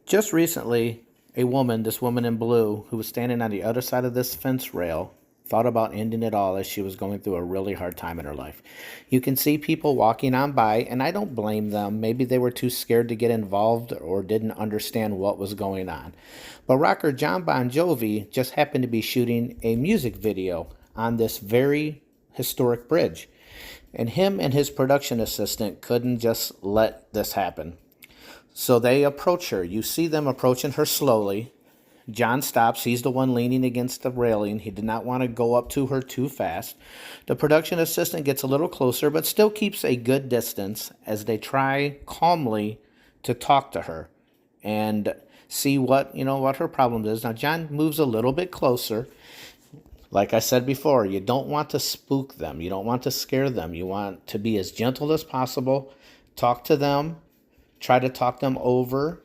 Just recently, this woman in blue, who was standing on the other side of this fence rail, thought about ending it all as she was going through a really hard time in her life. You can see people walking on by, and I don't blame them. Maybe they were too scared to get involved or didn't understand what was going on. But rocker Jon Bon Jovi just happened to be shooting a music video on this very historic bridge. And him and his production assistant couldn't just let this happen. So they approach her. You see them approaching her slowly. John stops. He's the one leaning against the railing. He did not want to go up to her too fast. The production assistant gets a little closer, but still keeps a good distance as they try calmly to talk to her and see what her problem is. Now John moves a little bit closer. Like I said before, you don't want to spook them. You don't want to scare them. You want to be as gentle as possible. Talk to them. Try to talk them over.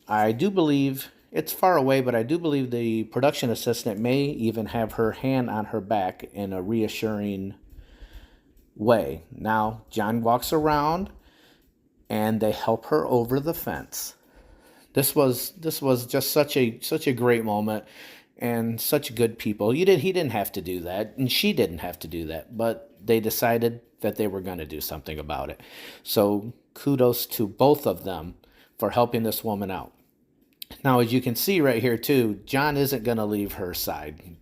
I do believe it's far away, but I do believe the production assistant may even have her hand on her back in a reassuring way. Now, John walks around and they help her over the fence. This was just such a great moment and such good people. He didn't have to do that, and she didn't have to do that, but they decided that they were going to do something about it. So kudos to both of them for helping this woman out. Now, as you can see right here too, John isn't going to leave her side.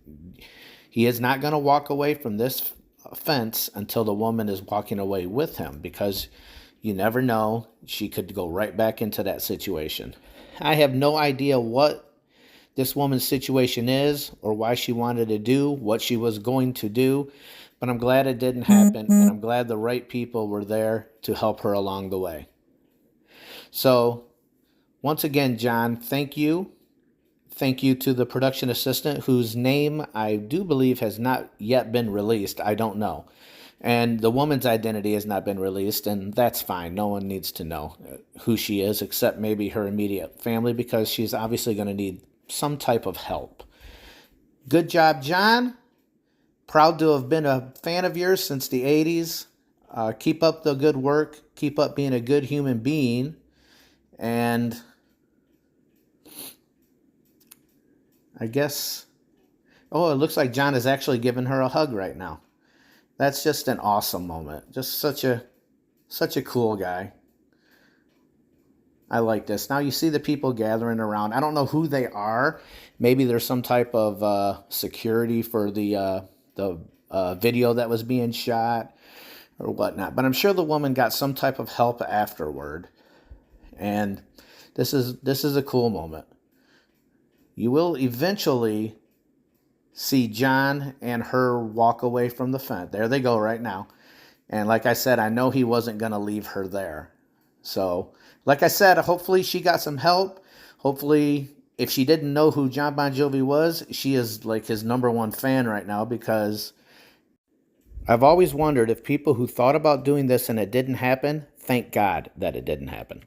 He is not going to walk away from this fence until the woman is walking away with him, because you never know, she could go right back into that situation. I have no idea what this woman's situation is or why she wanted to do what she was going to do, but I'm glad it didn't happen, and I'm glad the right people were there to help her along the way. So, once again, John, thank you. Thank you to the production assistant, whose name I do believe has not yet been released. I don't know. And the woman's identity has not been released, and that's fine. No one needs to know who she is except maybe her immediate family, because she's obviously going to need some type of help. Good job, John. Proud to have been a fan of yours since the 80s. Keep up the good work. Keep up being a good human being. And I guess, it looks like John is actually giving her a hug right now. That's just an awesome moment. Just such a cool guy. I like this. Now you see the people gathering around. I don't know who they are. Maybe there's some type of security for the video that was being shot or whatnot. But I'm sure the woman got some type of help afterward. And this is a cool moment. You will eventually see John and her walk away from the fence. There they go right now. And like I said, I know he wasn't going to leave her there. So, like I said, hopefully she got some help. Hopefully, if she didn't know who Jon Bon Jovi was, she is like his #1 fan right now, because I've always wondered if people who thought about doing this and it didn't happen, thank God that it didn't happen.